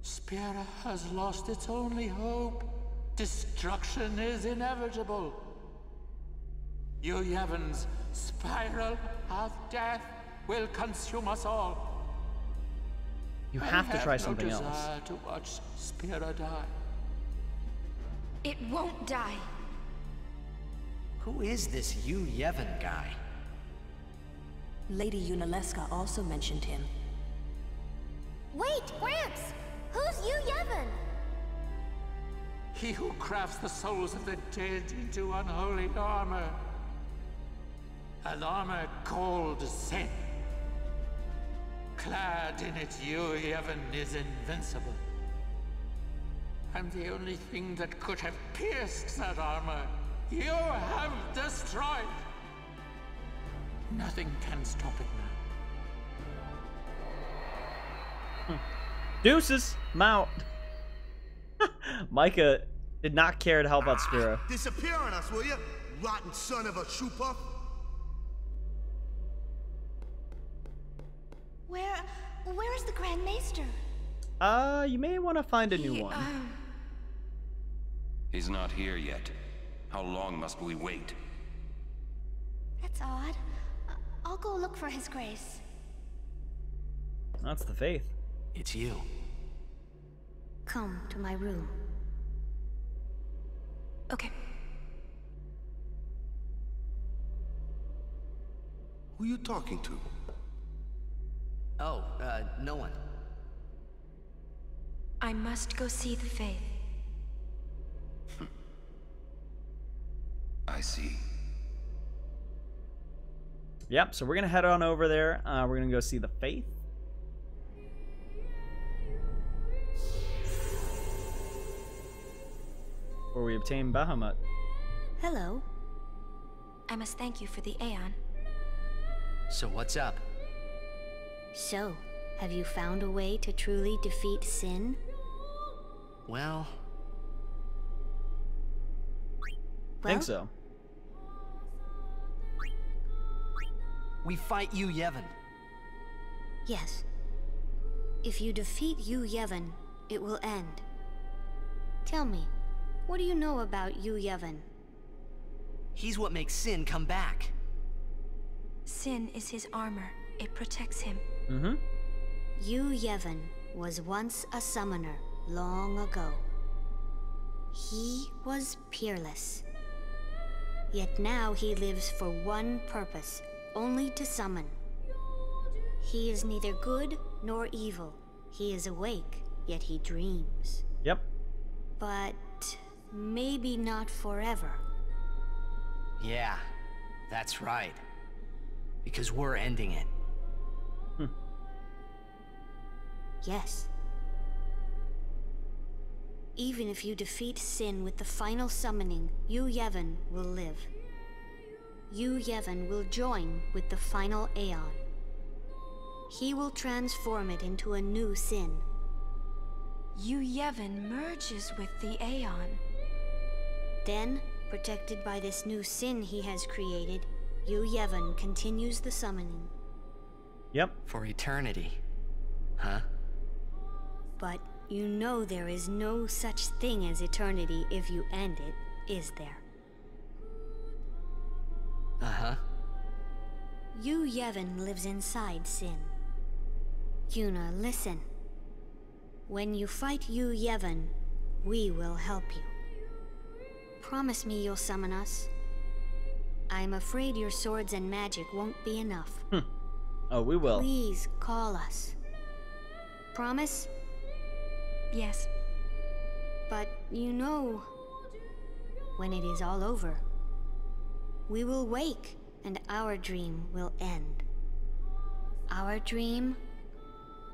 Spira has lost its only hope. Destruction is inevitable. You Yevon's spiral of death will consume us all. You have to try something I have no else. desire to watch Spira die. It won't die. Who is this Yu Yevon guy? Lady Yunalesca also mentioned him. Wait, Gramps! Who's Yu Yevon? He who crafts the souls of the dead into unholy armor. An armor called Sin. Clad in it, Yu Yevon is invincible. And the only thing that could have pierced that armor, you have destroyed. Nothing can stop it now. Deuces! Mount! Mika did not care to help out Spira. Disappear on us, will you? Rotten son of a trooper. Where is the Grand Maester? You may want to find a new one. He's not here yet. How long must we wait? That's odd. I'll go look for His Grace. That's the faith. It's you. Come to my room. Okay. Who you talking to? Oh, no one. I must go see the faith. I see. Yep, so we're gonna head on over there. We're gonna go see the faith. Where we obtain Bahamut. Hello. I must thank you for the Aeon. So what's up? So, have you found a way to truly defeat Sin? Well, Think so. we fight Yu Yevon. Yes. If you defeat Yu Yevon, it will end. Tell me, what do you know about Yu Yevon? He's what makes Sin come back. Sin is his armor. It protects him. Mm-hmm. Yu Yevon was once a summoner long ago. He was peerless. Yet now he lives for one purpose, only to summon. He is neither good nor evil. He is awake, yet he dreams. Yep. But maybe not forever. Yeah, that's right. Because we're ending it. Yes. Even if you defeat Sin with the final summoning, Yu Yevon will live. Yu Yevon will join with the final Aeon. He will transform it into a new Sin. Yu Yevon merges with the Aeon. Then, protected by this new Sin he has created, Yu Yevon continues the summoning. Yep. For eternity. Huh? But you know there is no such thing as eternity if you end it, is there? Uh-huh. Yu Yevon lives inside Sin. Yuna, listen. When you fight Yu Yevon, we will help you. Promise me you'll summon us. I'm afraid your swords and magic won't be enough. Oh, we will. Please call us. Promise? Yes. But you know, when it is all over, we will wake and our dream will end. Our dream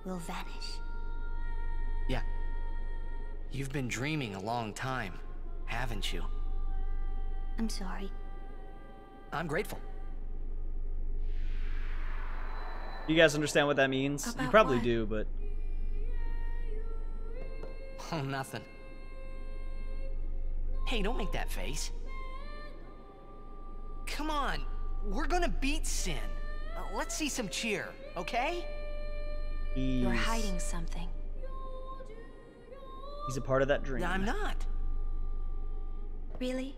will vanish. Yeah. You've been dreaming a long time, haven't you? I'm sorry. I'm grateful. You guys understand what that means? About You probably what? do, but... Oh, nothing. Hey, don't make that face. Come on, we're gonna beat Sin. Let's see some cheer, okay? You're hiding something. He's a part of that dream. I'm not. Really?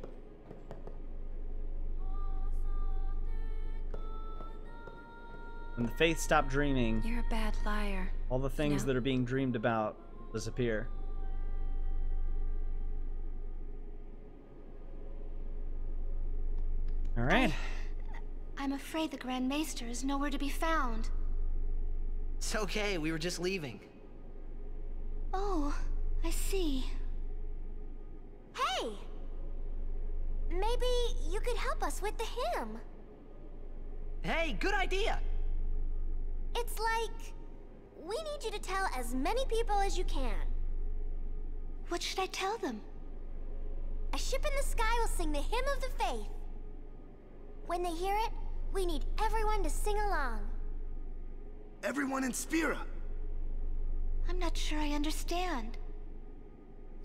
When the faith stopped dreaming, You're a bad liar. all the things No. that are being dreamed about disappear. All right. I'm afraid the Grand Maester is nowhere to be found. It's okay, we were just leaving. Oh, I see. Hey! Maybe you could help us with the hymn. Hey, good idea! It's like, we need you to tell as many people as you can. What should I tell them? A ship in the sky will sing the hymn of the faith. When they hear it, we need everyone to sing along. Everyone in Spira. I'm not sure I understand.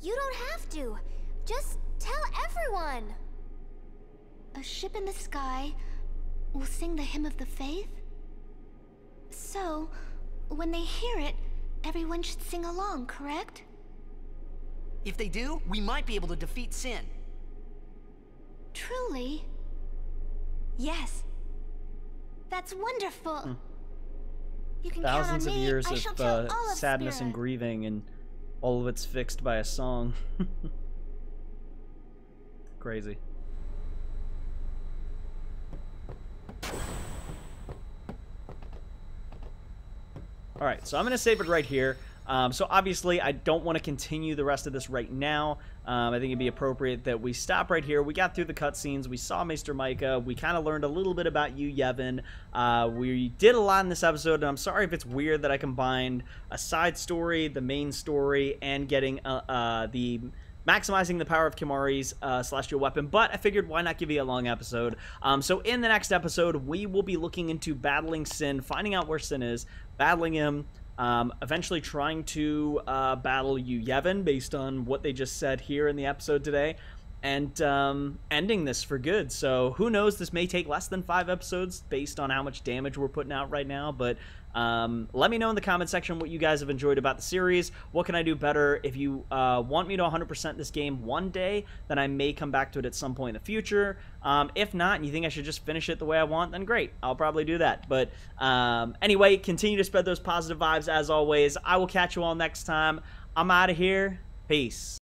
You don't have to. Just tell everyone. A ship in the sky will sing the hymn of the faith? So, when they hear it, everyone should sing along, correct? If they do, we might be able to defeat Sin. Truly? Yes. That's wonderful. You can Thousands count of on me. years I shall tell of all of sadness and Spira. grieving, and all of it's fixed by a song. Crazy. All right, so I'm going to save it right here. So obviously, I don't want to continue the rest of this right now. I think it'd be appropriate that we stop right here. We got through the cutscenes. We saw Maester Mika. We kind of learned a little bit about Yu Yevon. We did a lot in this episode, and I'm sorry if it's weird that I combined a side story, the main story, and getting the maximizing the power of Khimari's celestial weapon, but I figured why not give you a long episode. So in the next episode, we will be looking into battling Sin, finding out where Sin is, battling him, eventually trying to battle Yu Yevon based on what they just said here in the episode today. ending this for good. So who knows, this may take less than 5 episodes based on how much damage we're putting out right now, but let me know in the comment section what you guys have enjoyed about the series. What can I do better? If you want me to 100% this game one day, then I may come back to it at some point in the future. If not, and you think I should just finish it the way I want, then great, I'll probably do that. But anyway, continue to spread those positive vibes as always. I will catch you all next time. I'm out of here. Peace.